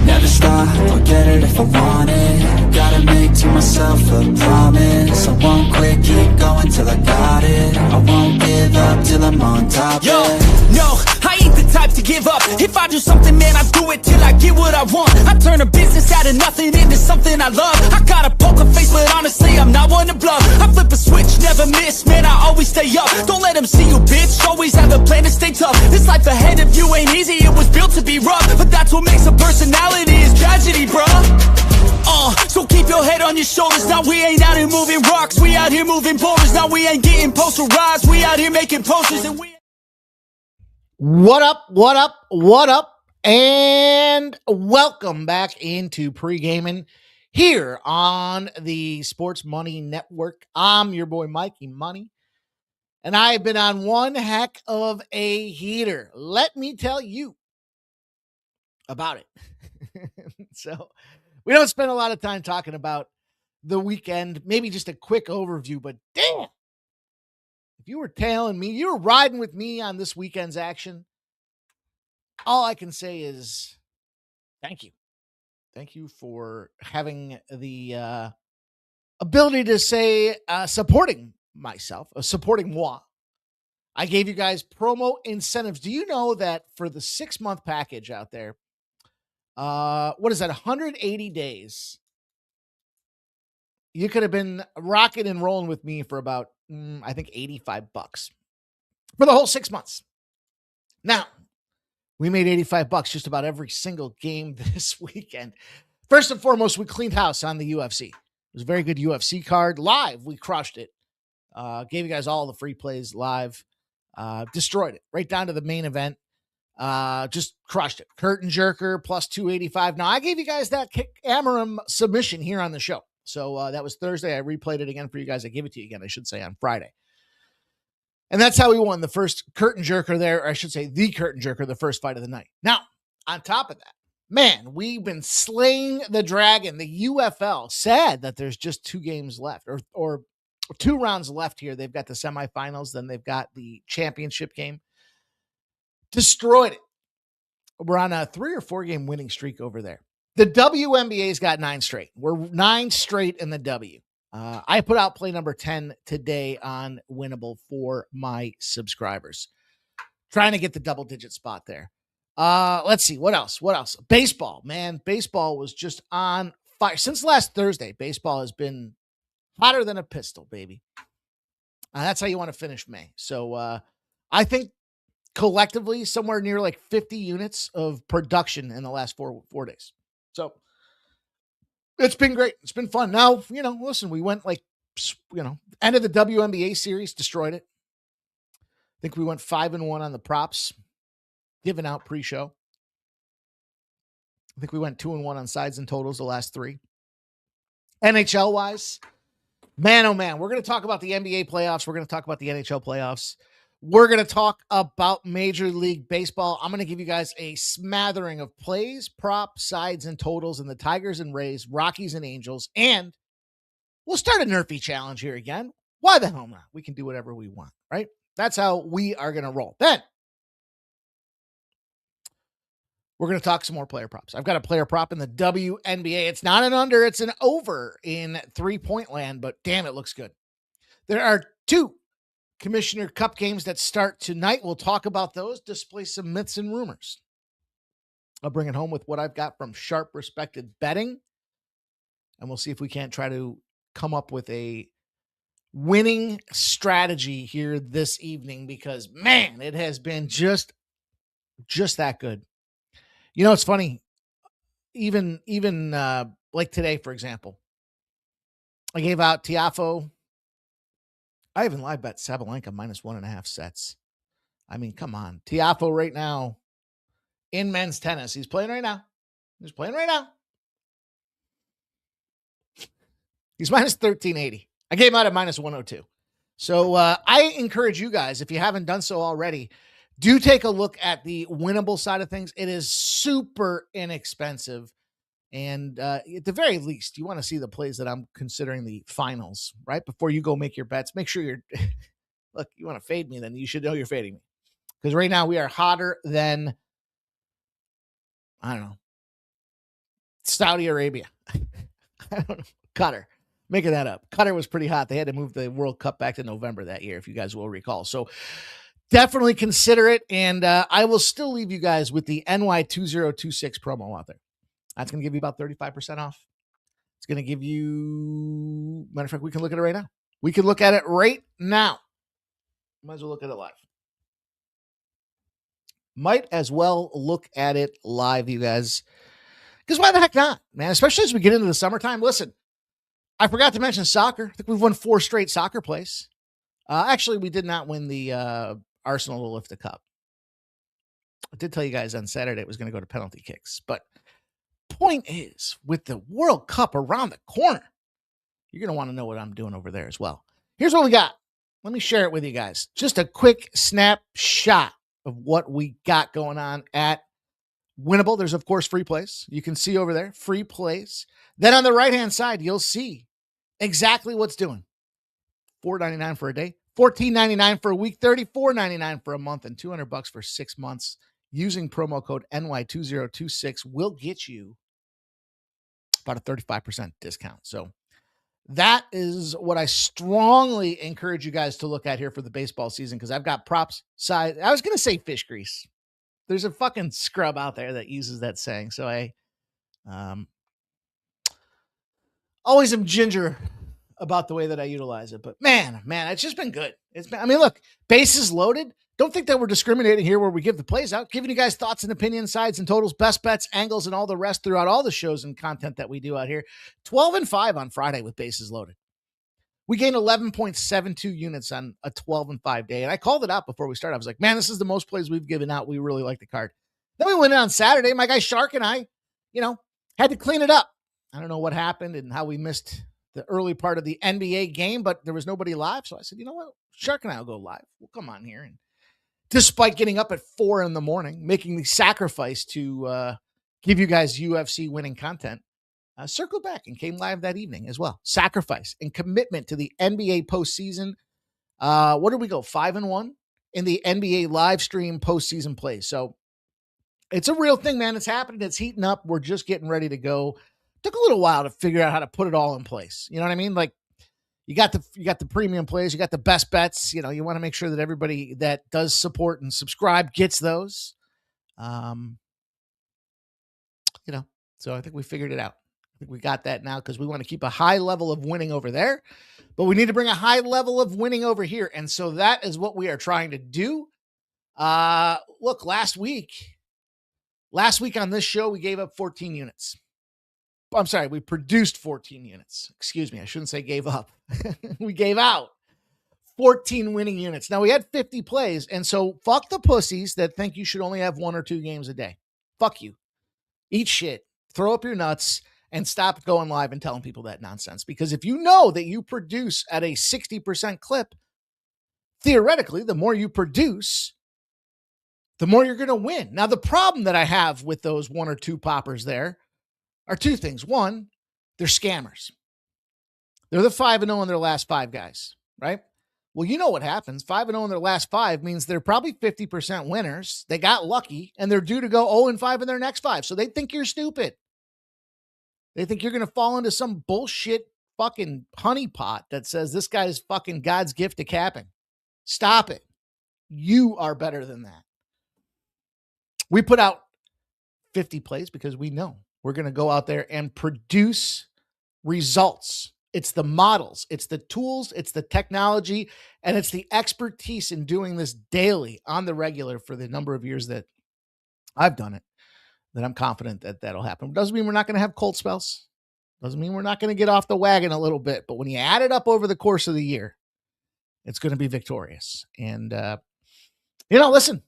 Never stop, I'll get it if I want it. Gotta make to myself a promise. I won't quit, keep going till I got it. I won't give up till I'm on top. Yo, no, I ain't the type to give up. If I do something, man, I do it till I get what I want. I turn a business out of nothing into something I love. I got a poker face, but honestly, I'm not one to bluff. I flip a switch, never miss, man, I always stay up. Don't let them see you, bitch, always have a plan to stay tough. This life ahead of you ain't easy, it was built to be rough. But that's what makes a personality, is tragedy, bruh. So keep your head on your shoulders. Now we ain't out here moving rocks, we out here moving boulders. Now we ain't getting posterized, we out here making posters. And we... What up, and welcome back into Pregaming here on the Sports Money Network. I'm your boy, Mikey Money, and I've been on one heck of a heater. Let me tell you about it. So we don't spend a lot of time talking about the weekend, maybe just a quick overview, but damn, if you were tailing me, you were riding with me on this weekend's action, all I can say is thank you. Thank you for having the ability to say supporting myself, supporting moi. I gave you guys promo incentives. Do you know that for the 6-month package out there, what is that, 180 days, you could have been rocking and rolling with me for about, I think, $85 for the whole 6 months. Now, we made $85 just about every single game this weekend. First and foremost, we cleaned house on the UFC. It was a very good UFC card. Live, we crushed it. Gave you guys all the free plays live. Destroyed it right down to the main event. Just crushed it. Curtain jerker plus 285. Now, I gave you guys that kick Amarim submission here on the show. So that was Thursday. I replayed it again for you guys. I gave it to you again, I should say, on Friday. And that's how we won the first curtain jerker there. Or I should say the curtain jerker, the first fight of the night. Now, on top of that, man, we've been slaying the dragon. The UFL, sad that there's just 2 games left or 2 rounds left here. They've got the semifinals, then they've got the championship game. Destroyed it. We're on a 3 or 4 game winning streak over there. The WNBA's got 9 straight. We're 9 straight in the W. I put out play number 10 today on Winnable for my subscribers. Trying to get the double-digit spot there. Let's see. What else? Baseball, man. Baseball was just on fire. Since last Thursday, baseball has been hotter than a pistol, baby. That's how you want to finish May. So I think collectively somewhere near like 50 units of production in the last four days. So it's been great. It's been fun. Now, listen, we went end of the WNBA series, destroyed it. I think we went 5-1 on the props, given out pre-show. I think we went 2-1 on sides and totals the last 3. NHL wise, man, oh man, we're going to talk about the NBA playoffs. We're going to talk about the NHL playoffs. We're going to talk about Major League Baseball. I'm going to give you guys a smattering of plays, props, sides, and totals in the Tigers and Rays, Rockies and Angels, and we'll start a Nerfy challenge here again. Why the hell not? We can do whatever we want, right? That's how we are going to roll. Then we're going to talk some more player props. I've got a player prop in the WNBA. It's not an under, it's an over in 3-point land, but damn, it looks good. There are 2 Commissioner Cup games that start tonight. We'll talk about those, display some myths and rumors. I'll bring it home with what I've got from sharp, respected betting, and we'll see if we can't try to come up with a winning strategy here this evening, because, man, it has been just that good. It's funny. Even like today, for example, I gave out Tiafo. I even live bet Sabalenka minus 1.5 sets. I mean, come on. Tiafo right now in men's tennis. He's playing right now. He's minus 1380. I gave him out at minus 102. So I encourage you guys, if you haven't done so already, do take a look at the winnable side of things. It is super inexpensive. And at the very least, you want to see the plays that I'm considering the finals, right? Before you go make your bets, make sure you're, look, you want to fade me, then you should know you're fading me. Because right now we are hotter than, I don't know, Saudi Arabia. I don't know. Qatar. Making that up. Qatar was pretty hot. They had to move the World Cup back to November that year, if you guys will recall. So definitely consider it. And I will still leave you guys with the NY2026 promo out there. That's going to give you about 35% off. It's going to give you, matter of fact, we can look at it right now. We can look at it right now. Might as well look at it live. Might as well look at it live, you guys. Because why the heck not, man? Especially as we get into the summertime. Listen, I forgot to mention soccer. I think we've won 4 straight soccer plays. Actually, we did not win the Arsenal to lift the cup. I did tell you guys on Saturday it was going to go to penalty kicks. But point is, with the World Cup around the corner, you're going to want to know what I'm doing over there as well. Here's what we got. Let me share it with you guys. Just a quick snapshot of what we got going on at Winnable. There's, of course, free plays. You can see over there, free plays. Then on the right-hand side, you'll see exactly what's doing. $4.99 for a day, $14.99 for a week, $34.99 for a month, and $200 for 6 months. Using promo code NY2026 will get you about a 35% discount. So that is what I strongly encourage you guys to look at here for the baseball season, because I've got props side. I was going to say fish grease. There's a fucking scrub out there that uses that saying. So I always am ginger about the way that I utilize it. But man, it's just been good. Look, bases loaded. Don't think that we're discriminating here where we give the plays out, giving you guys thoughts and opinions, sides and totals, best bets, angles, and all the rest throughout all the shows and content that we do out here. 12-5 on Friday with bases loaded. We gained 11.72 units on a 12-5 day. And I called it out before we started. I was like, man, this is the most plays we've given out. We really like the card. Then we went in on Saturday. My guy Shark and I, had to clean it up. I don't know what happened and how we missed the early part of the NBA game, but there was nobody live. So I said, you know what? Shark and I will go live. We'll come on here. And despite getting up at 4 a.m, making the sacrifice to give you guys UFC winning content, circled back and came live that evening as well. Sacrifice and commitment to the NBA postseason. What did we go? 5-1 in the NBA live stream postseason plays. So it's a real thing, man. It's happening. It's heating up. We're just getting ready to go. Took a little while to figure out how to put it all in place. You know what I mean? Like you got the premium plays, you got the best bets. You want to make sure that everybody that does support and subscribe gets those. So I think we figured it out. I think we got that now because we want to keep a high level of winning over there, but we need to bring a high level of winning over here. And so that is what we are trying to do. Look, last week on this show, we gave up 14 units. I'm sorry, we produced 14 units. Excuse me, I shouldn't say gave up. We gave out 14 winning units. Now, we had 50 plays, and so fuck the pussies that think you should only have 1 or 2 games a day. Fuck you. Eat shit. Throw up your nuts and stop going live and telling people that nonsense. Because if you know that you produce at a 60% clip, theoretically, the more you produce, the more you're going to win. Now, the problem that I have with those 1 or 2 poppers there are 2 things. One, they're scammers. They're the 5-0 in their last 5 guys, right? Well, you know what happens. 5-0 in their last 5 means they're probably 50% winners. They got lucky, and they're due to go 0-5 in their next 5. So they think you're stupid. They think you're going to fall into some bullshit fucking honeypot that says this guy is fucking God's gift to capping. Stop it. You are better than that. We put out 50 plays because we know we're going to go out there and produce results. It's the models, it's the tools, it's the technology, and it's the expertise in doing this daily on the regular for the number of years that I've done it, that I'm confident that that'll happen. Doesn't mean we're not going to have cold spells. Doesn't mean we're not going to get off the wagon a little bit. But when you add it up over the course of the year, it's going to be victorious. And, listen,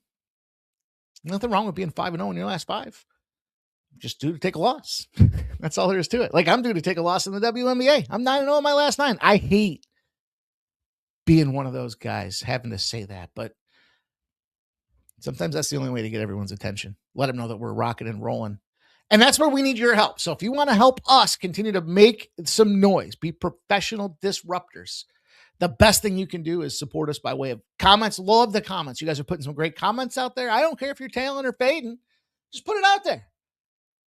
nothing wrong with being 5-0 in your last 5. Just due to take a loss. That's all there is to it. Like I'm due to take a loss in the WNBA. I'm 9-0 in my last 9. I hate being one of those guys having to say that, but sometimes that's the only way to get everyone's attention. Let them know that we're rocking and rolling. And that's where we need your help. So if you want to help us continue to make some noise, be professional disruptors, the best thing you can do is support us by way of comments. Love the comments. You guys are putting some great comments out there. I don't care if you're tailing or fading. Just put it out there.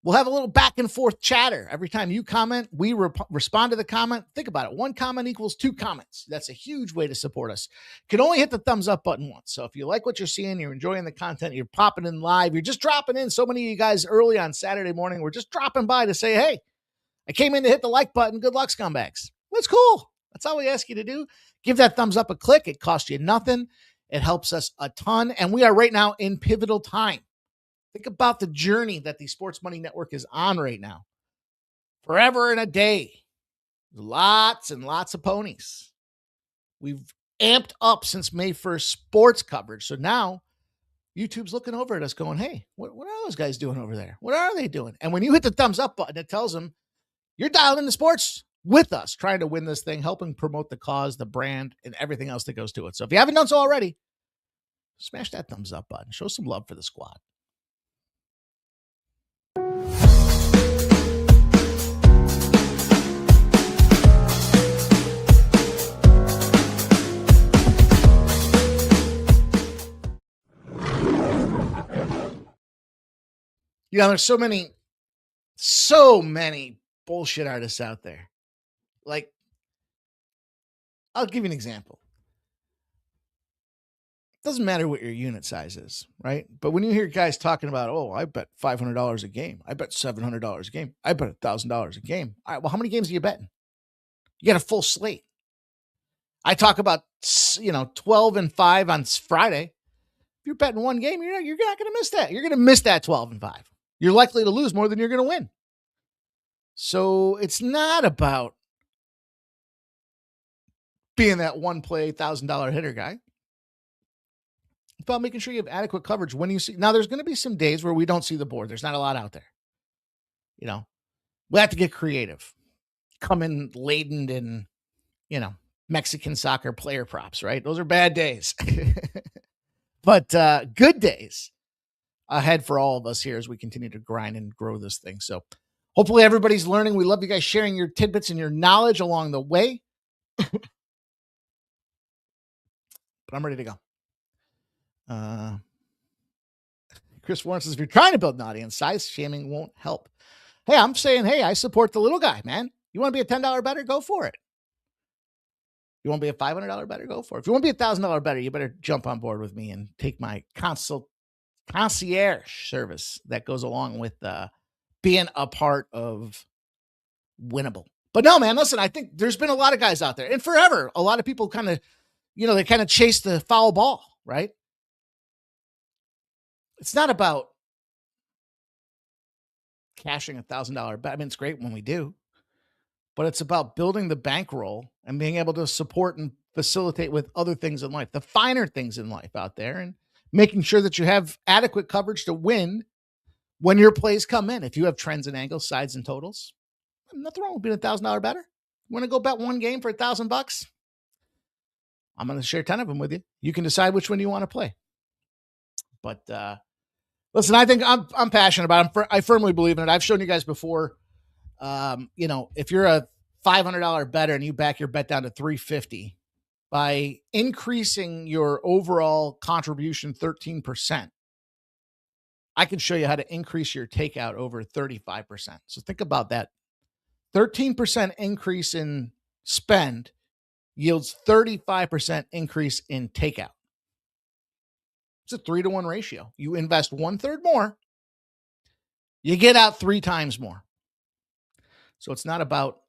We'll have a little back and forth chatter. Every time you comment, we respond to the comment. Think about it. 1 comment equals 2 comments. That's a huge way to support us. You can only hit the thumbs up button once. So if you like what you're seeing, you're enjoying the content, you're popping in live, you're just dropping in. So many of you guys early on Saturday morning, we're just dropping by to say, hey, I came in to hit the like button. Good luck, scumbags. That's cool. That's all we ask you to do. Give that thumbs up a click. It costs you nothing. It helps us a ton. And we are right now in pivotal time. Think about the journey that the Sports Money Network is on right now. Forever and a day. Lots and lots of ponies. We've amped up since May 1st sports coverage. So now YouTube's looking over at us going, hey, what are those guys doing over there? What are they doing? And when you hit the thumbs up button, it tells them you're dialed into sports with us, trying to win this thing, helping promote the cause, the brand, and everything else that goes to it. So if you haven't done so already, smash that thumbs up button. Show some love for the squad. You know, there's so many bullshit artists out there. Like, I'll give you an example. Doesn't matter what your unit size is, right? But when you hear guys talking about, oh, I bet $500 a game, I bet $700 a game, I bet $1,000 a game. All right, well, how many games are you betting? You got a full slate. I talk about, 12-5 on Friday. If you're betting one game, you're not going to miss that. You're going to miss that 12-5. You're likely to lose more than you're going to win. So it's not about being that one play $1,000 hitter guy. It's about making sure you have adequate coverage when you see. Now, there's going to be some days where we don't see the board. There's not a lot out there. We have to get creative. Come in laden in, Mexican soccer player props, right? Those are bad days. But good days ahead for all of us here as we continue to grind and grow this thing. So hopefully everybody's learning. We love you guys sharing your tidbits and your knowledge along the way. But I'm ready to go. Chris Warren says, if you're trying to build an audience, size shaming won't help. Hey, I'm saying, I support the little guy, man. You want to be a $10 bettor? Go for it. You want to be a $500 bettor? Go for it. If you want to be a $1,000 bettor, you better jump on board with me and take my concierge service that goes along with being a part of Winnable. But no, man, listen, I think there's been a lot of guys out there, and forever, a lot of people kind of, they kind of chase the foul ball, right? It's not about cashing $1,000 bet. I mean, it's great when we do, but it's about building the bankroll and being able to support and facilitate with other things in life, the finer things in life out there, and making sure that you have adequate coverage to win when your plays come in. If you have trends and angles, sides and totals, nothing wrong with being a $1,000 bettor. You want to go bet one game for $1,000? I'm going to share 10 of them with you. You can decide which one you want to play. But listen, I think I'm passionate about it. I firmly believe in it. I've shown you guys before. If you're a $500 bettor and you back your bet down to $350 by increasing your overall contribution 13%, I can show you how to increase your takeout over 35%. So think about that. 13% increase in spend yields 35% increase in takeout. It's a 3-to-1 ratio. You invest 1/3 more, you get out 3 times more. So it's not about,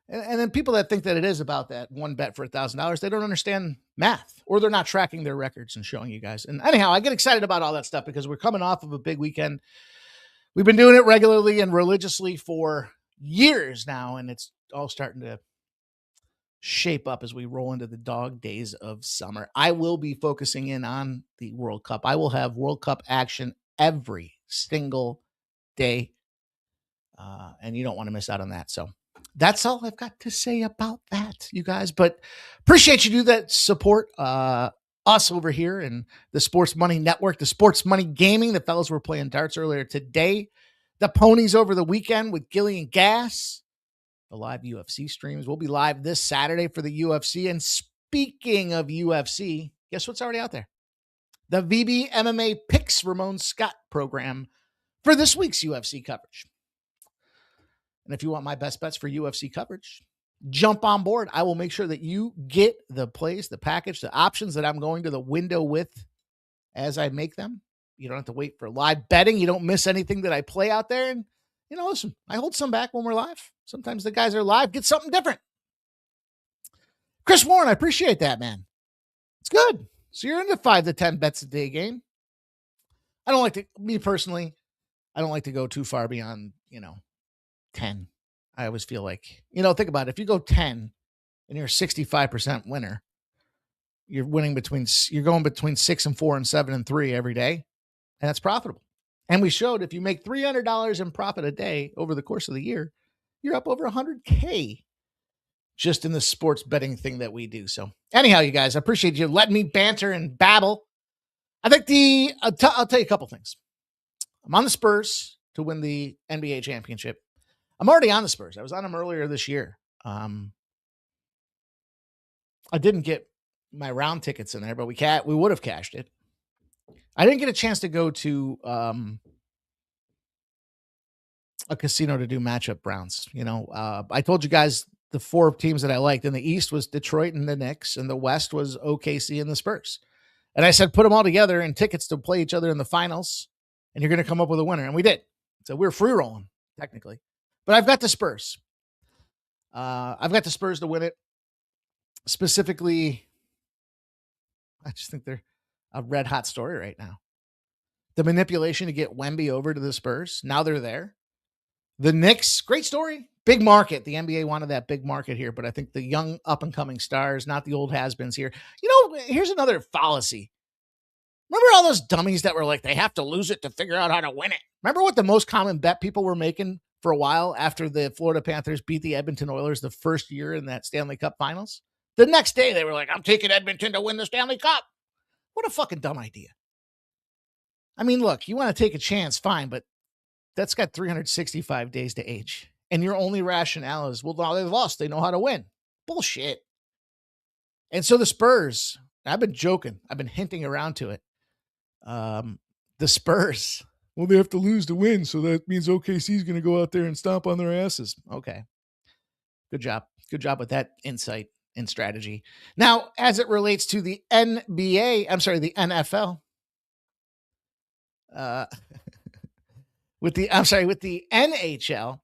and then people that think that it is about that one bet for $1,000, they don't understand math, or they're not tracking their records and showing you guys. And anyhow, I get excited about all that stuff because we're coming off of a big weekend. We've been doing it regularly and religiously for years now, and it's all starting to shape up as we roll into the dog days of summer. I will be focusing in on the World Cup. I will have World Cup action every single day, and you don't want to miss out on that. So that's all I've got to say about that, you guys. But appreciate you do that support us over here in the Sports Money Network, the Sports Money Gaming. The fellas were playing darts earlier today. The ponies over the weekend with Gillian Gass. The live UFC streams. We'll be live this Saturday for the UFC. And speaking of UFC, guess what's already out there? The VB MMA Picks Ramon Scott program for this week's UFC coverage. And if you want my best bets for UFC coverage, jump on board. I will make sure that you get the plays, the package, the options that I'm going to the window with as I make them. You don't have to wait for live betting. You don't miss anything that I play out there. And, listen, I hold some back when we're live. Sometimes the guys are live, get something different. Chris Warren, I appreciate that, man. It's good. So you're into 5 to 10 bets a day game. I don't like to, me personally, I don't like to go too far beyond, 10. I always feel like, think about it. If you go 10 and you're a 65% winner, you're going between 6 and 4 and 7 and 3 every day. And that's profitable. And we showed if you make $300 in profit a day over the course of the year, you're up over $100K just in the sports betting thing that we do. So anyhow, you guys, I appreciate you letting me banter and babble. I think I'll tell you a couple things. I'm on the Spurs to win the NBA championship. I'm already on the Spurs. I was on them earlier this year. I didn't get my round tickets in there, but we would have cashed it. I didn't get a chance to go to a casino to do matchup rounds. I told you guys the 4 teams that I liked. In the East was Detroit and the Knicks, and the West was OKC and the Spurs. And I said, put them all together and tickets to play each other in the finals, and you're going to come up with a winner. And we did. So we're free rolling, technically. But I've got the Spurs. I've got the Spurs to win it. Specifically, I just think they're a red hot story right now. The manipulation to get Wemby over to the Spurs. Now they're there. The Knicks, great story. Big market. The NBA wanted that big market here, but I think the young up-and-coming stars, not the old has-beens here. Here's another fallacy. Remember all those dummies that were like, they have to lose it to figure out how to win it? Remember what the most common bet people were making for a while after the Florida Panthers beat the Edmonton Oilers the first year in that Stanley Cup Finals? The next day, they were like, I'm taking Edmonton to win the Stanley Cup. What a fucking dumb idea. I mean, look, you want to take a chance, fine, but that's got 365 days to age. And your only rationale is, well, now they've lost. They know how to win. Bullshit. And so the Spurs, I've been joking. I've been hinting around to it. The Spurs, well, they have to lose to win. So that means OKC is going to go out there and stomp on their asses. Okay. Good job. Good job with that insight and strategy. Now, as it relates to the the NFL, with the NHL,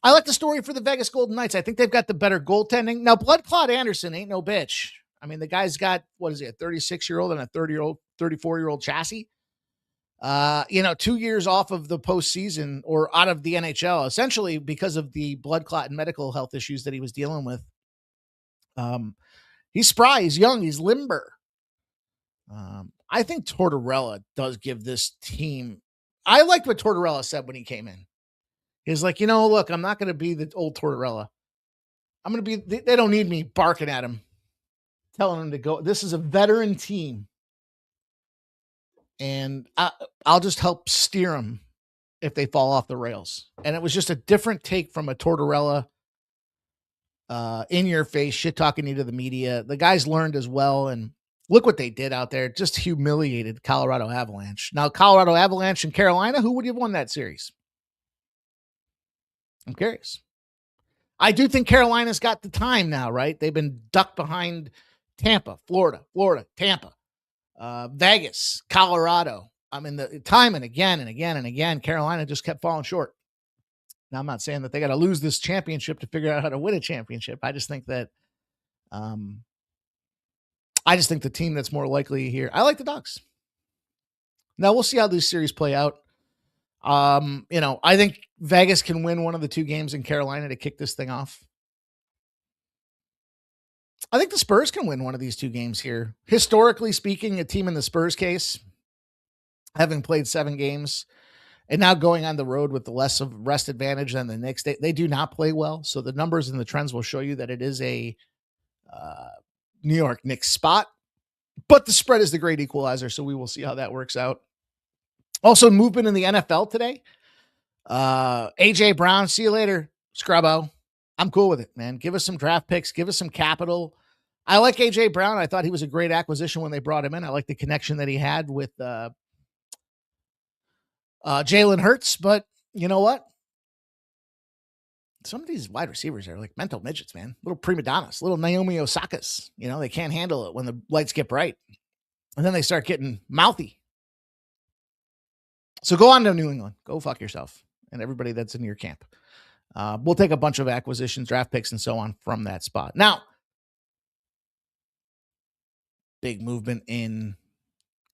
I like the story for the Vegas Golden Knights. I think they've got the better goaltending. Now, Blood Clot Anderson ain't no bitch. I mean, the guy's got, a 36-year-old and a 34-year-old chassis. 2 years off of the postseason or out of the NHL, essentially because of the blood clot and medical health issues that he was dealing with. He's spry, he's young, he's limber. I think Tortorella does give this team. I liked what Tortorella said when he came in. He's like, look, I'm not going to be the old Tortorella. I'm going to be, they don't need me barking at him, telling him to go. This is a veteran team. And I'll just help steer them if they fall off the rails. And it was just a different take from a Tortorella, in your face, shit talking you to the media. The guys learned as well. And look what they did out there. Just humiliated Colorado Avalanche. Now, Colorado Avalanche and Carolina, who would have won that series? I'm curious. I do think Carolina's got the time now, right? They've been ducked behind Tampa, Florida, Tampa, Vegas, Colorado. I mean, the time and again, Carolina just kept falling short. Now, I'm not saying that they got to lose this championship to figure out how to win a championship. I just think that, the team that's more likely here, I like the Ducks. Now we'll see how these series play out. I think Vegas can win one of the 2 games in Carolina to kick this thing off. I think the Spurs can win one of these 2 games here. Historically speaking, a team in the Spurs case, having played 7 games and now going on the road with the less of rest advantage than the Knicks, they do not play well. So the numbers and the trends will show you that it is a New York Knicks spot, but the spread is the great equalizer. So we will see how that works out. Also, movement in the NFL today. AJ Brown, see you later, Scrubbo. I'm cool with it, man. Give us some draft picks. Give us some capital. I like AJ Brown. I thought he was a great acquisition when they brought him in. I like the connection that he had with Jalen Hurts. But you know what? some of these wide receivers are like mental midgets, man. Little prima donnas, little Naomi Osakas. You know, they can't handle it when the lights get bright. And then they start getting mouthy. So go on to New England. Go fuck yourself and everybody that's in your camp. We'll take a bunch of acquisitions, draft picks, and so on from that spot. Now, big movement in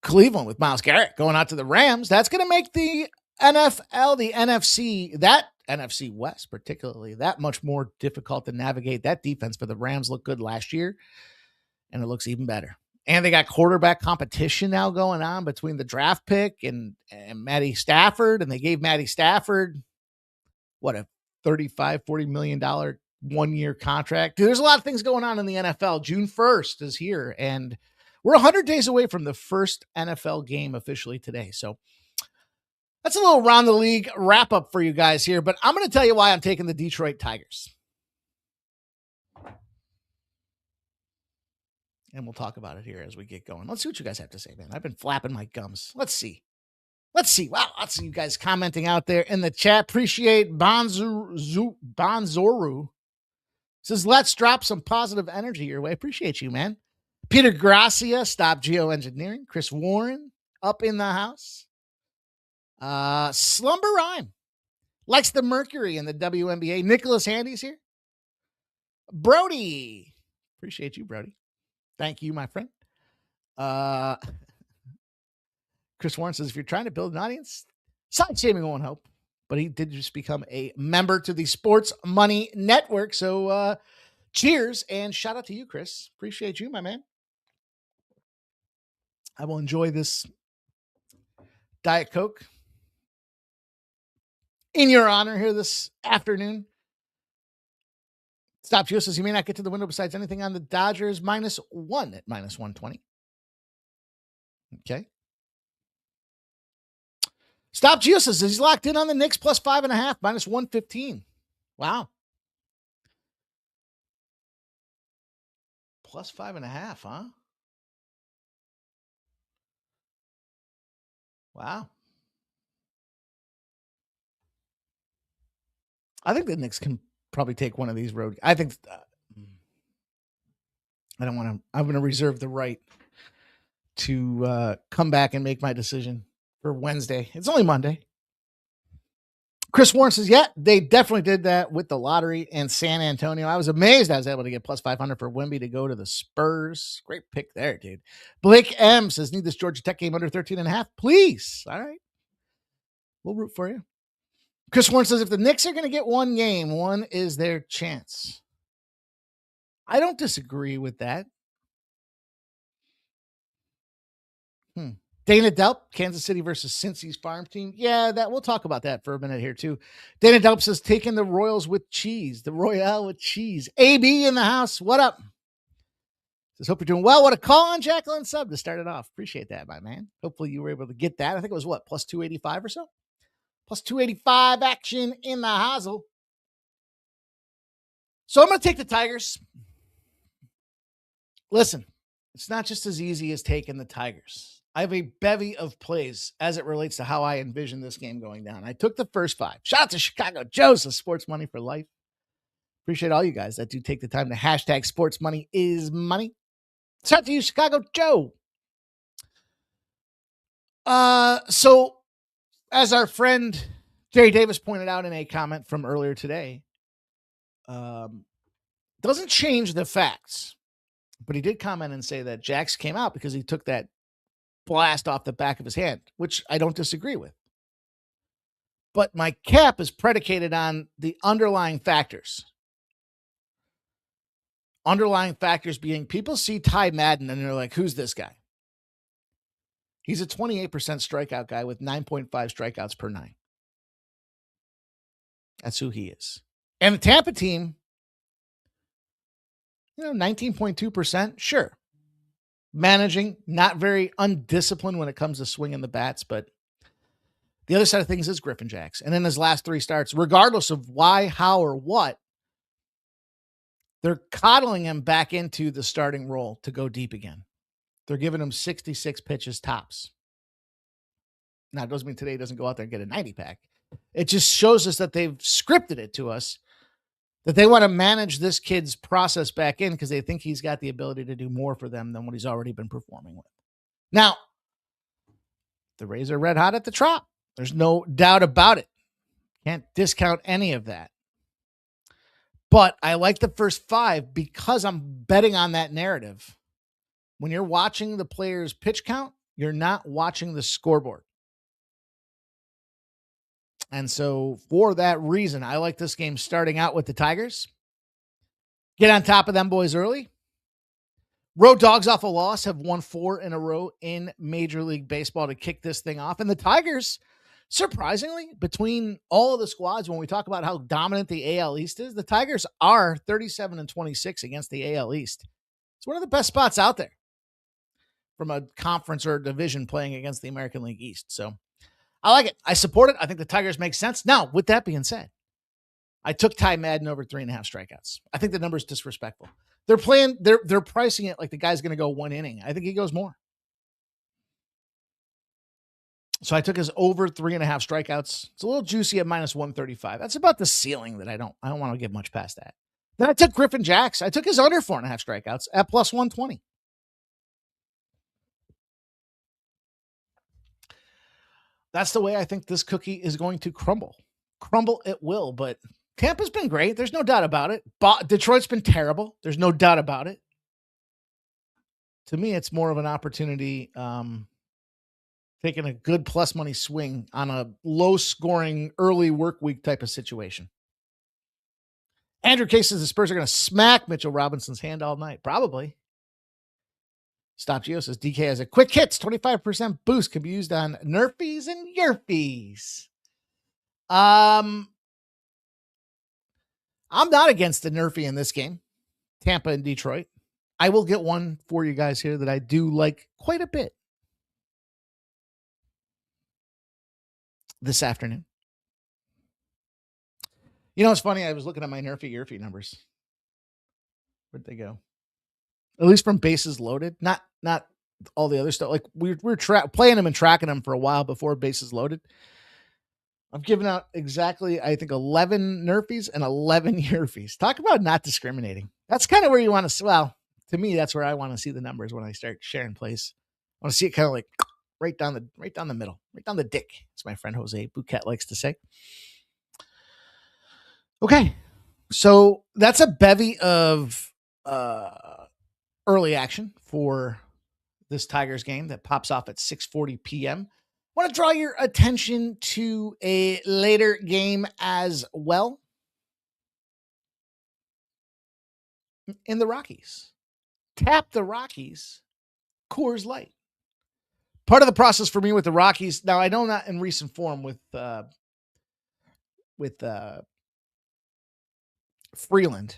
Cleveland with Myles Garrett going out to the Rams. That's going to make the NFL, the NFC, that NFC West particularly, that much more difficult to navigate. That defense for the Rams looked good last year, and it looks even better. And they got quarterback competition now going on between the draft pick and Matty Stafford, and they gave Matty Stafford, what, a $35-40 million one-year contract. Dude, there's a lot of things going on in the NFL. June 1st is here, and we're 100 days away from the first NFL game officially today. So that's a little round the league wrap up for you guys here, but I'm going to tell you why I'm taking the Detroit Tigers. And we'll talk about it here as we get going. Let's see what you guys have to say, man. I've been flapping my gums. Let's see. Wow, lots of you guys commenting out there in the chat. Appreciate Bonzoru. Says, let's drop some positive energy your way. Appreciate you, man. Peter Gracia, Stop Geoengineering. Chris Warren, up in the house. Slumber Rhyme likes the Mercury in the WNBA. Nicholas Handy's here. Brody. Appreciate you, Brody. Thank you, my friend. Chris Warren says, if you're trying to build an audience, side shaming won't help. But he did just become a member to the Sports Money Network. So cheers and shout out to you, Chris. Appreciate you, my man. I will enjoy this Diet Coke in your honor here this afternoon. Stop Gio says, you may not get to the window besides anything on the Dodgers -1 at -120. Okay. Stop Gio says he's locked in on the Knicks +5.5, -115. Wow. +5.5, huh? Wow. I think the Knicks can probably take one of these road. I think I don't want to. I'm going to reserve the right to come back and make my decision for Wednesday. It's only Monday. Chris Warren says, yeah, they definitely did that with the lottery and San Antonio. I was amazed I was able to get +500 for Wemby to go to the Spurs. Great pick there, dude. Blake M says, need this Georgia Tech game under 13.5, please. All right. We'll root for you. Chris Warren says, if the Knicks are going to get one game, one is their chance. I don't disagree with that. Dana Delp, Kansas City versus Cincy's farm team. Yeah, that we'll talk about that for a minute here too. Dana Delp says, taking the Royals with cheese. The Royale with cheese. AB in the house. What up? Says, hope you're doing well. What a call on Jacqueline Sub to start it off. Appreciate that, my man. Hopefully you were able to get that. I think it was what, +285 or so? +285 action in the hazel. So I'm going to take the Tigers. Listen, it's not just as easy as taking the Tigers. I have a bevy of plays as it relates to how I envision this game going down. I took the first 5. Shout out to Chicago Joe, says Sports Money for Life. Appreciate all you guys that do take the time to hashtag Sports Money is money. Shout out to you, Chicago Joe. So as our friend Jerry Davis pointed out in a comment from earlier today, doesn't change the facts, but he did comment and say that Jax came out because he took that blast off the back of his hand, which I don't disagree with. But my cap is predicated on the underlying factors. Underlying factors being people see Ty Madden and they're like, who's this guy? He's a 28% strikeout guy with 9.5 strikeouts per 9. That's who he is. And the Tampa team, 19.2%, sure. Managing, not very undisciplined when it comes to swinging the bats, but the other side of things is Griffin Jax. And in his last 3 starts, regardless of why, how, or what, they're coddling him back into the starting role to go deep again. They're giving him 66 pitches tops. Now, it doesn't mean today he doesn't go out there and get a 90 pack. It just shows us that they've scripted it to us that they want to manage this kid's process back in because they think he's got the ability to do more for them than what he's already been performing with. Now, the Rays are red hot at the top. There's no doubt about it. Can't discount any of that. But I like the first 5 because I'm betting on that narrative. When you're watching the player's pitch count, you're not watching the scoreboard. And so for that reason, I like this game starting out with the Tigers. Get on top of them boys early. Road dogs off a loss have won 4 in a row in Major League Baseball to kick this thing off. And the Tigers, surprisingly, between all of the squads, when we talk about how dominant the AL East is, the Tigers are 37-26 against the AL East. It's one of the best spots out there from a conference or division playing against the American League East. So I like it. I support it. I think the Tigers make sense. Now, with that being said, I took Ty Madden over 3.5 strikeouts. I think the number is disrespectful. They're pricing it like the guy's going to go 1 inning. I think he goes more. So I took his over 3.5 strikeouts. It's a little juicy at -135. That's about the ceiling that I don't want to get much past that. Then I took Griffin Jacks. I took his under 4.5 strikeouts at +120. That's the way I think this cookie is going to crumble. Crumble it will, but Tampa's been great. There's no doubt about it. Detroit's been terrible. There's no doubt about it. To me, it's more of an opportunity taking a good plus money swing on a low-scoring early work week type of situation. Andrew Case says the Spurs are going to smack Mitchell Robinson's hand all night. Probably. Stop Geo says DK has a quick hits, 25% boost can be used on Nerfies and Yerfies. I'm not against the Nerfie in this game. Tampa and Detroit. I will get one for you guys here that I do like quite a bit this afternoon. You know, it's funny. I was looking at my Nerfie numbers. Where'd they go? At least from bases loaded, not all the other stuff. Like we're playing them and tracking them for a while before bases loaded. I've given out exactly, I think, 11 Nerfies and 11 Yerfies. Talk about not discriminating. That's kind of where you want to. Well, to me, that's where I want to see the numbers when I start sharing plays. I want to see it kind of like right down the middle, right down the dick, as my friend Jose Bouquet likes to say. Okay, so that's a bevy of early action for this Tigers game that pops off at 6:40 p.m. I want to draw your attention to a later game as well in the Rockies. Tap the Rockies, Coors Light. Part of the process for me with the Rockies, now I know not in recent form with Freeland,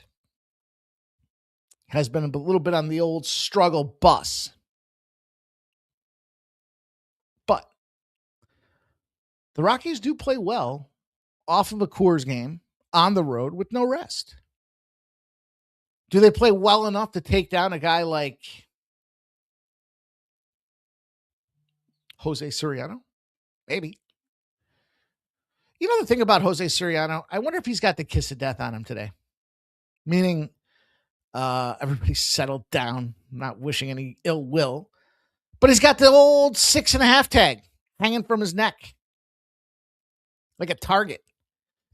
has been a little bit on the old struggle bus. But the Rockies do play well off of a Coors game on the road with no rest. Do they play well enough to take down a guy like Jose Soriano? Maybe. You know the thing about Jose Soriano? I wonder if he's got the kiss of death on him today. Meaning, everybody's settled down. I'm not wishing any ill will. But he's got the old 6.5 tag hanging from his neck. Like a target.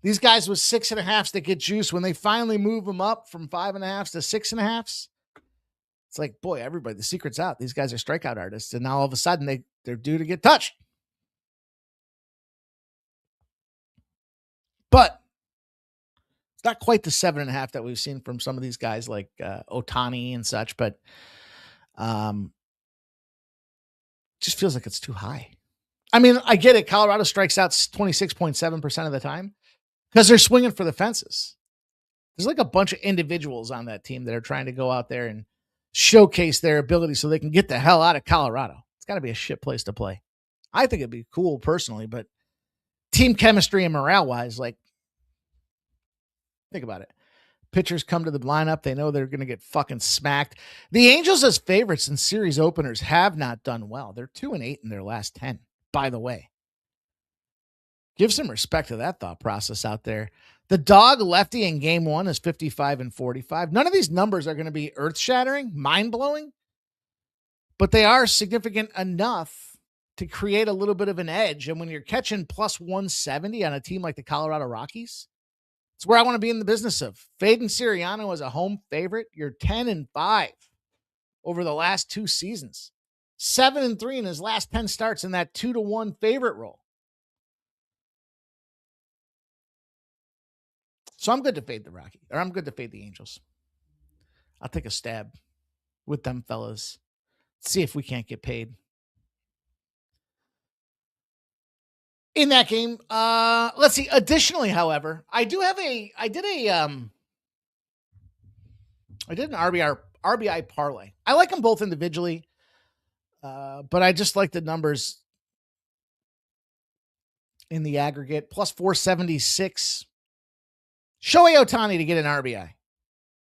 These guys with 6.5s that get juice, when they finally move them up from 5.5s to 6.5s, it's like, boy, everybody, the secret's out. These guys are strikeout artists. And now all of a sudden they're due to get touched. But it's not quite the 7.5 that we've seen from some of these guys like Ohtani and such, but just feels like it's too high. I mean, I get it. Colorado strikes out 26.7% of the time because they're swinging for the fences. There's like a bunch of individuals on that team that are trying to go out there and showcase their ability so they can get the hell out of Colorado. It's got to be a shit place to play. I think it'd be cool personally, but team chemistry and morale wise, like, think about it. Pitchers come to the lineup. They know they're going to get fucking smacked. The Angels as favorites in series openers have not done well. They're 2-8 in their last 10, by the way. Give some respect to that thought process out there. The dog lefty in game 1 is 55-45. None of these numbers are going to be earth-shattering, mind-blowing, but they are significant enough to create a little bit of an edge. And when you're catching plus 170 on a team like the Colorado Rockies, it's where I want to be in the business of. Fading Sirianno as a home favorite. You're 10-5 over the last 2 seasons. 7-3 in his last 10 starts in that 2-1 favorite role. So I'm good to fade the Rockies, or I'm good to fade the Angels. I'll take a stab with them fellas. See if we can't get paid in that game. Let's see. Additionally, however, I did an RBI parlay. I like them both individually, but I just like the numbers in the aggregate. Plus 476. Shohei Ohtani to get an RBI.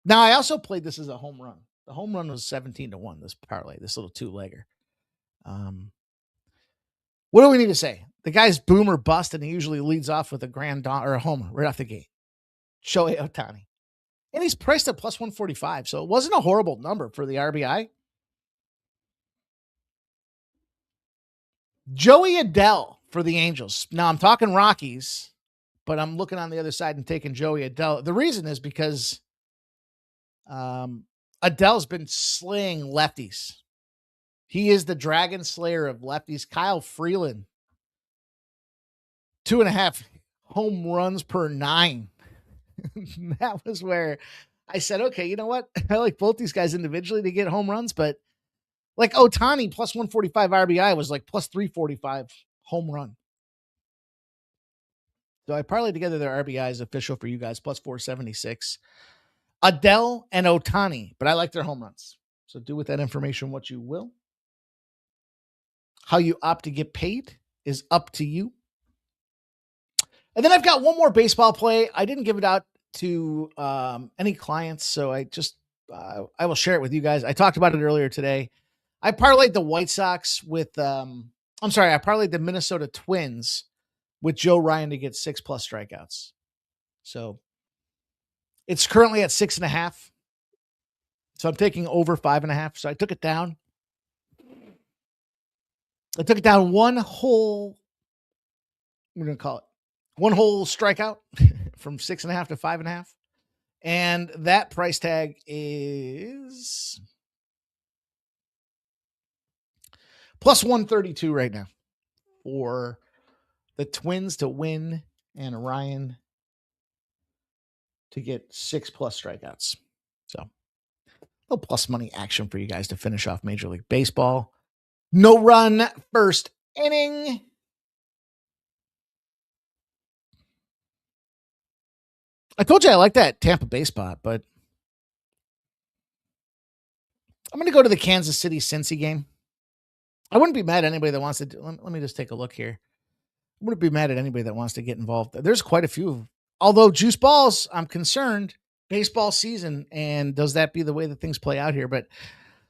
Now, I also played this as a home run. The home run was 17-1, this parlay, this little 2-legger. What do we need to say? The guy's boom or bust, and he usually leads off with a homer right off the gate. Shohei Ohtani. And he's priced at plus 145, so it wasn't a horrible number for the RBI. Joey Adell for the Angels. Now, I'm talking Rockies, but I'm looking on the other side and taking Joey Adell. The reason is because Adell's been slaying lefties. He is the dragon slayer of lefties. Kyle Freeland, 2.5 home runs per 9. That was where I said, okay, you know what? I like both these guys individually to get home runs, but like Ohtani plus 145 RBI was like plus 345 home run. So I parlayed together their RBIs official for you guys, plus 476. Adell and Ohtani, but I like their home runs. So do with that information what you will. How you opt to get paid is up to you. And then I've got one more baseball play. I didn't give it out to any clients, so I will share it with you guys. I talked about it earlier today. I parlayed the White Sox with, I parlayed the Minnesota Twins with Joe Ryan to get 6+ strikeouts. So it's currently at 6.5. So I'm taking over 5.5. So I took it down. I took it down one whole strikeout from 6.5 to 5.5. And that price tag is plus 132 right now for the Twins to win and Ryan to get 6+ strikeouts. So a little plus money action for you guys to finish off Major League Baseball. No run first inning. I told you I like that Tampa Bay spot, but I'm going to go to the Kansas City Cincy game. I wouldn't be mad at anybody that wants to let me just take a look here. I wouldn't be mad at anybody that wants to get involved. There's quite a few. Although juice balls, I'm concerned. Baseball season, and does that be the way that things play out here? But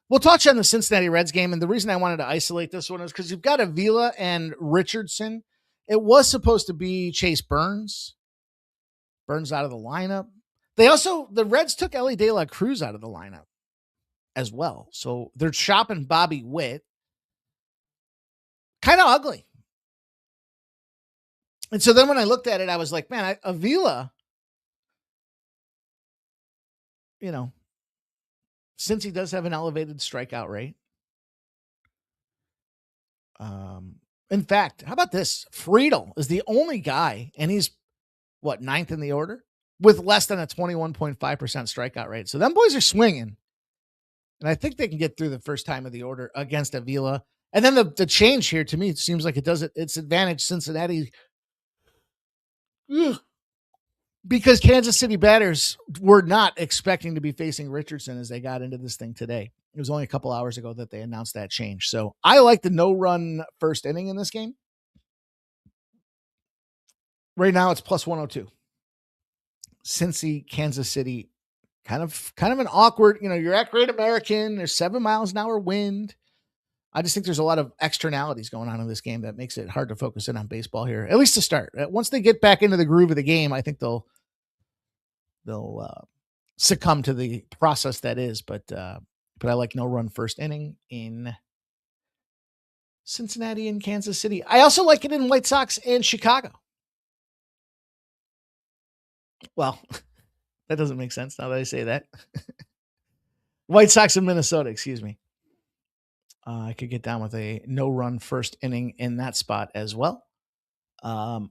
we'll touch on the Cincinnati Reds game, and the reason I wanted to isolate this one is because you've got Avila and Richardson. It was supposed to be Chase Burns. Burns out of the lineup. The Reds took Ellie De La Cruz out of the lineup as well. So they're shopping Bobby Witt. Kind of ugly. And so then when I looked at it, I was like, man, Avila, since he does have an elevated strikeout rate. In fact, how about this? Friedel is the only guy, and he's, 9th in the order, with less than a 21.5% strikeout rate. So them boys are swinging. And I think they can get through the first time of the order against Avila. And then the change here, to me, it seems like it's advantage Cincinnati. Ugh. Because Kansas City batters were not expecting to be facing Richardson as they got into this thing today. It was only a couple hours ago that they announced that change. So I like the no-run first inning in this game. Right now it's plus 102. Cincy, Kansas City, kind of an awkward, you're at Great American. There's 7 miles an hour wind. I just think there's a lot of externalities going on in this game that makes it hard to focus in on baseball here, at least to start. Once they get back into the groove of the game, I think they'll they'll succumb to the process that is. But I like no run first inning in Cincinnati and Kansas City. I also like it in White Sox and Chicago. Well, that doesn't make sense now that I say that. White Sox and Minnesota, excuse me. I could get down with a no-run first inning in that spot as well. Kind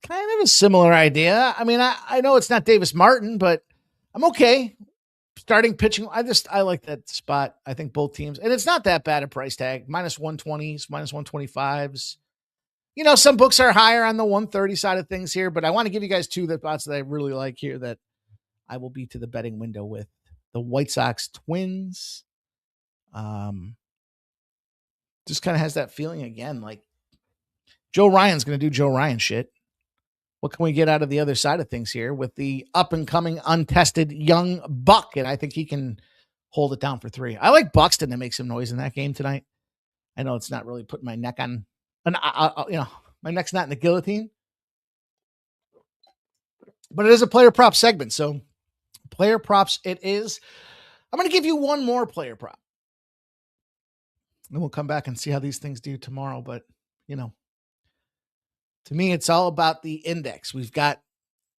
of a similar idea. I mean, I know it's not Davis Martin, but I'm okay. Starting pitching, I like that spot. I think both teams, and it's not that bad a price tag. Minus 120s, minus 125s. You know, some books are higher on the 130 side of things here, but I want to give you guys two spots that I really like here that I will be to the betting window with. The White Sox Twins. Just kind of has that feeling again, like Joe Ryan's going to do Joe Ryan shit. What can we get out of the other side of things here with the up-and-coming, untested young buck? And I think he can hold it down for 3. I like Buxton to make some noise in that game tonight. I know it's not really putting my neck on, my neck's not in the guillotine. But it is a player prop segment, so player props it is. I'm going to give you one more player prop. Then we'll come back and see how these things do tomorrow. But, to me, it's all about the index. We've got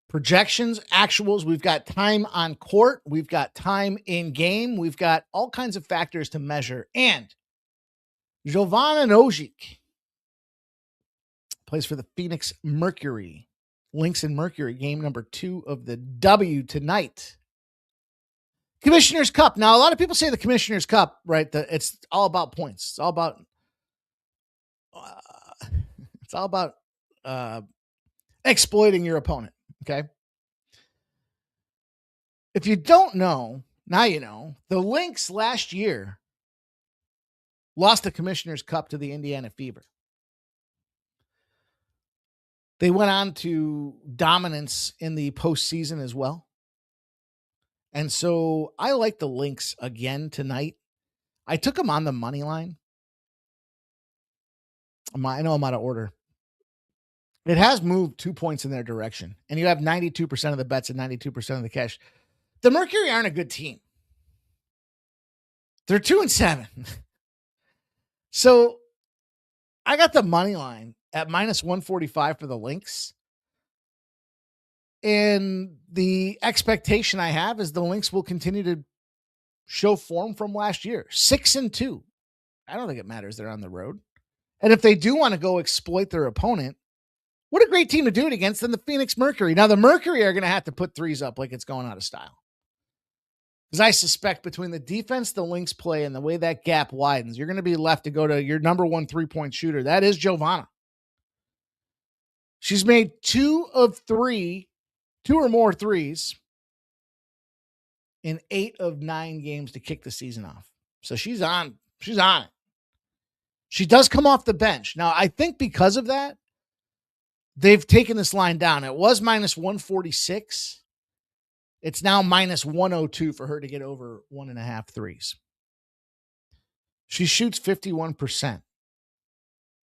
projections, actuals. We've got time on court. We've got time in game. We've got all kinds of factors to measure. And Jovan Ojic plays for the Phoenix Mercury. Lynx and Mercury, game number 2 of the W tonight. Commissioner's Cup. Now, a lot of people say the Commissioner's Cup, right? It's all about points. It's all about exploiting your opponent. Okay. If you don't know, now you know. The Lynx last year lost the Commissioner's Cup to the Indiana Fever. They went on to dominance in the postseason as well. And so I like the Lynx again tonight. I took them on the money line. I know I'm out of order. It has moved 2 points in their direction. And you have 92% of the bets and 92% of the cash. The Mercury aren't a good team. They're 2-7. So I got the money line at minus 145 for the Lynx. And the expectation I have is the Lynx will continue to show form from last year. 6-2. I don't think it matters. They're on the road. And if they do want to go exploit their opponent, what a great team to do it against than the Phoenix Mercury. Now, the Mercury are going to have to put threes up like it's going out of style. Because I suspect between the defense the Lynx play and the way that gap widens, you're going to be left to go to your number 1 3-point shooter. That is Giovanna. She's made 2 or more threes in 8 of 9 games to kick the season off. So she's on it. She does come off the bench. Now, I think because of that, they've taken this line down. It was minus 146. It's now minus 102 for her to get over 1.5 threes. She shoots 51%.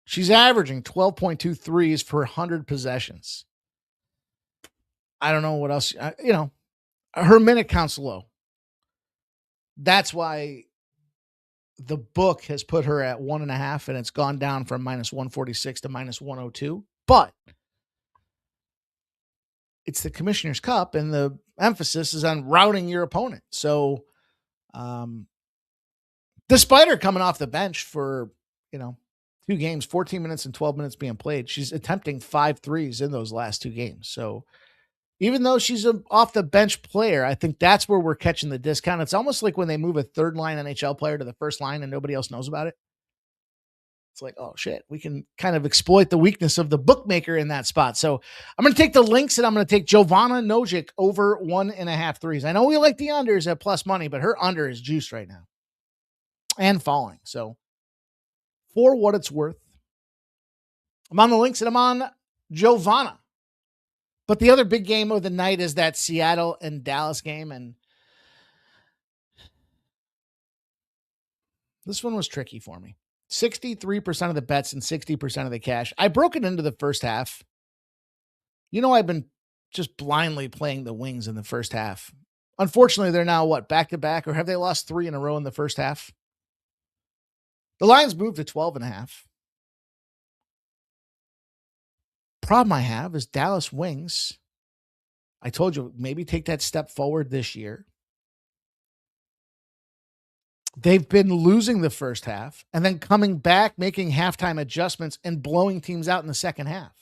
She's averaging 12.2 threes per 100 possessions. I don't know what else, her minute count's low. That's why the book has put her at 1.5 and it's gone down from minus 146 to minus 102. But it's the Commissioner's Cup and the emphasis is on routing your opponent. So, despite her coming off the bench for, 2 games, 14 minutes and 12 minutes being played, she's attempting 5 threes in those last 2 games. So even though she's an off the bench player, I think that's where we're catching the discount. It's almost like when they move a third line NHL player to the first line and nobody else knows about it. It's like, oh shit, we can kind of exploit the weakness of the bookmaker in that spot. So I'm going to take the Lynx and I'm going to take Jovan Ojic over 1.5 threes. I know we like the unders at plus money, but her under is juiced right now and falling. So for what it's worth, I'm on the Lynx and I'm on Giovanna. But the other big game of the night is that Seattle and Dallas game. And this one was tricky for me. 63% of the bets and 60% of the cash. I broke it into the first half. I've been just blindly playing the Wings in the first half. Unfortunately, they're now back-to-back, or have they lost 3 in a row in the first half? The Lions moved to 12.5. Problem I have is Dallas Wings. I told you, maybe take that step forward this year. They've been losing the first half and then coming back, making halftime adjustments and blowing teams out in the second half.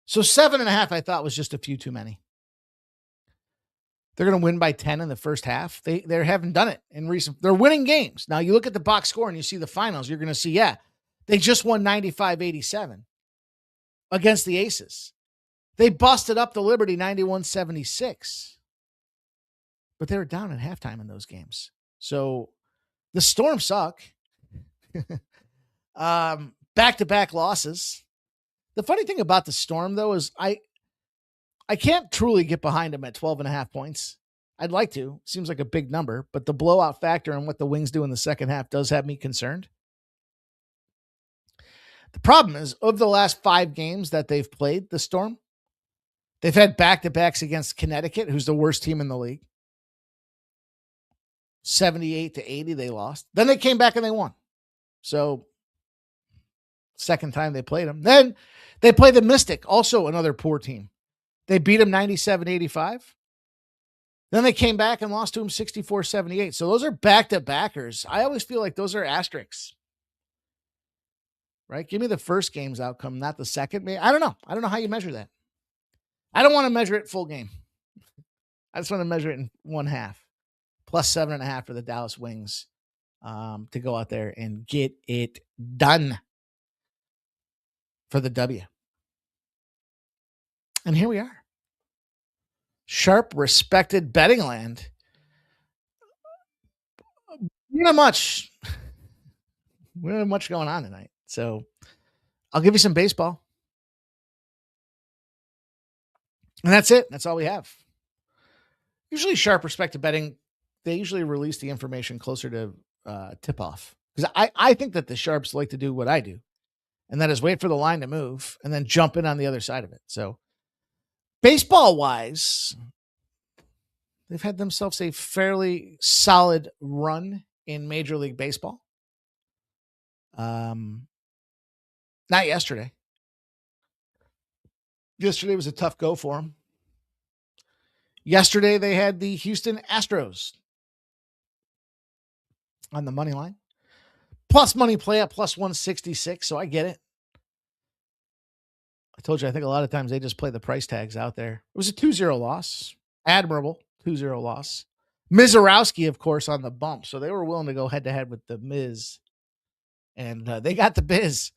So 7.5, I thought, was just a few too many. They're going to win by 10 in the first half. They haven't done it in recent. They're winning games. Now you look at the box score and you see the finals. You're going to see, they just won 95-87 against the Aces. They busted up the Liberty 91-76, but they were down at halftime in those games. So the Storm suck. Back-to-back losses. The funny thing about the Storm, though, is I can't truly get behind them at 12.5 points. I'd like to. Seems like a big number, but the blowout factor and what the Wings do in the second half does have me concerned. The problem is, of the last 5 games that they've played, the Storm, they've had back-to-backs against Connecticut, who's the worst team in the league. 78-80, they lost. Then they came back and they won. So, second time they played them. Then they play the Mystic, also another poor team. They beat them 97-85. Then they came back and lost to them 64-78. So those are back-to-backers. I always feel like those are asterisks. Right? Give me the first game's outcome, not the second. I don't know. I don't know how you measure that. I don't want to measure it full game. I just want to measure it in one half. Plus 7.5 for the Dallas Wings to go out there and get it done for the W. And here we are. Sharp, respected betting land. We don't have much going on tonight. So I'll give you some baseball. And that's it. That's all we have. Usually Sharp, respected betting, they usually release the information closer to tip-off. Because I think that the Sharps like to do what I do. And that is wait for the line to move and then jump in on the other side of it. So baseball-wise, they've had themselves a fairly solid run in Major League Baseball. Not yesterday. Yesterday was a tough go for them. Yesterday, they had the Houston Astros on the money line. Plus money play at plus 166, so I get it. I told you, I think a lot of times they just play the price tags out there. It was a 2-0 loss. Admirable 2-0 loss. Mizorowski, of course, on the bump, so they were willing to go head-to-head with the Miz. And they got the biz.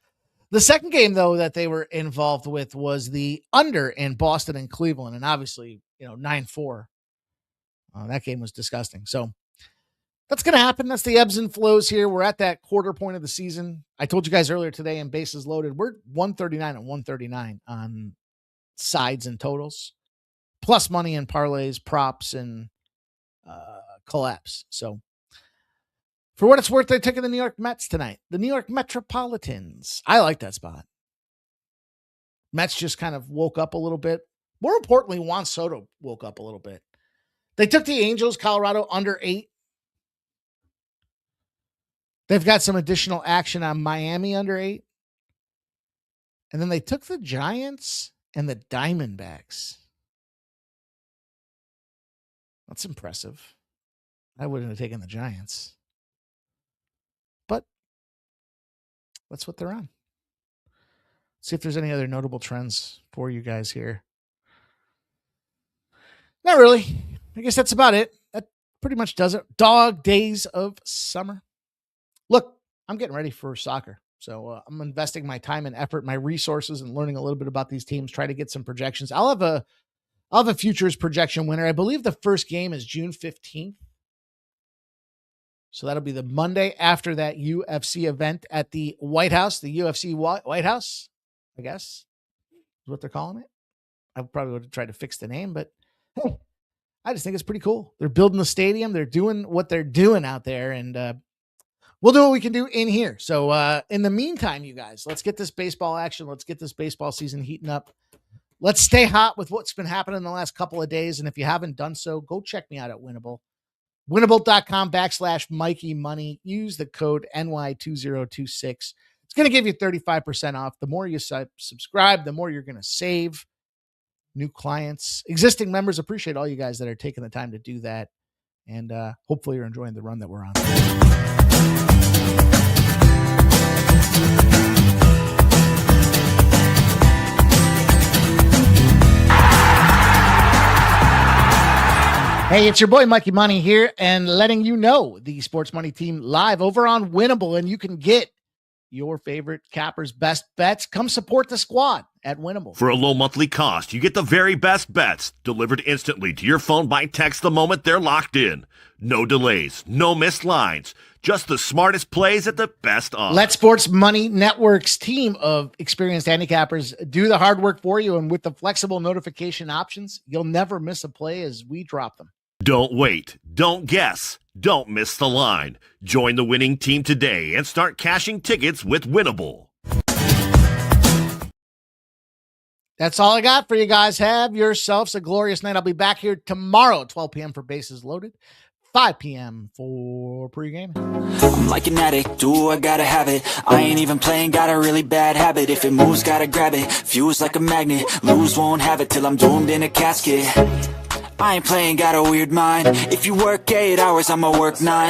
The second game, though, that they were involved with was the under in Boston and Cleveland. And obviously, 9-4. That game was disgusting. So that's going to happen. That's the ebbs and flows here. We're at that quarter point of the season. I told you guys earlier today in Bases Loaded, we're 139 and 139 on sides and totals, plus money and parlays, props, and collapse. So for what it's worth, they're taking the New York Mets tonight. The New York Metropolitans. I like that spot. Mets just kind of woke up a little bit. More importantly, Juan Soto woke up a little bit. They took the Angels, Colorado, under 8. They've got some additional action on Miami under 8. And then they took the Giants and the Diamondbacks. That's impressive. I wouldn't have taken the Giants. But that's what they're on. See if there's any other notable trends for you guys here. Not really. I guess that's about it. That pretty much does it. Dog days of summer. Look, I'm getting ready for soccer. So I'm investing my time and effort, my resources, and learning a little bit about these teams, try to get some projections. I'll have a futures projection winner. I believe the first game is June 15th. So that'll be the Monday after that UFC event at the White House, the UFC White House, I guess is what they're calling it. I probably would have tried to fix the name, but hey, I just think it's pretty cool. They're building the stadium. They're doing what they're doing out there, and we'll do what we can do in here. So in the meantime, you guys, let's get this baseball action. Let's get this baseball season heating up. let's stay hot with what's been happening in the last couple of days. And if you haven't done so, go check me out at Winnable. Winnable.com/Mikey Money. Use the code NY2026. It's going to give you 35% off. The more you subscribe, the more you're going to save. New clients, existing members, appreciate all you guys that are taking the time to do that. And hopefully you're enjoying the run that we're on. Hey, it's your boy Mikey Money here, and letting you know the Sports Money team live over on Winnable, and you can get your favorite cappers' best bets. Come support the squad at Winnable. For a low monthly cost, you get the very best bets delivered instantly to your phone by text the moment they're locked in. No delays, no missed lines, just the smartest plays at the best odds. Let Sports Money Network's team of experienced handicappers do the hard work for you, and with the flexible notification options, you'll never miss a play as we drop them. Don't wait. Don't guess. Don't miss the line. Join the winning team today and start cashing tickets with Winnable. That's all I got for you guys. Have yourselves a glorious night. I'll be back here tomorrow at 12 p.m. for Bases Loaded, 5 p.m. for pregame. I'm like an addict, do I gotta have it. I ain't even playing, got a really bad habit. If it moves, gotta grab it. Fuse like a magnet, lose, won't have it till I'm doomed in a casket. I ain't playing, got a weird mind. If you work 8 hours, I'ma work 9.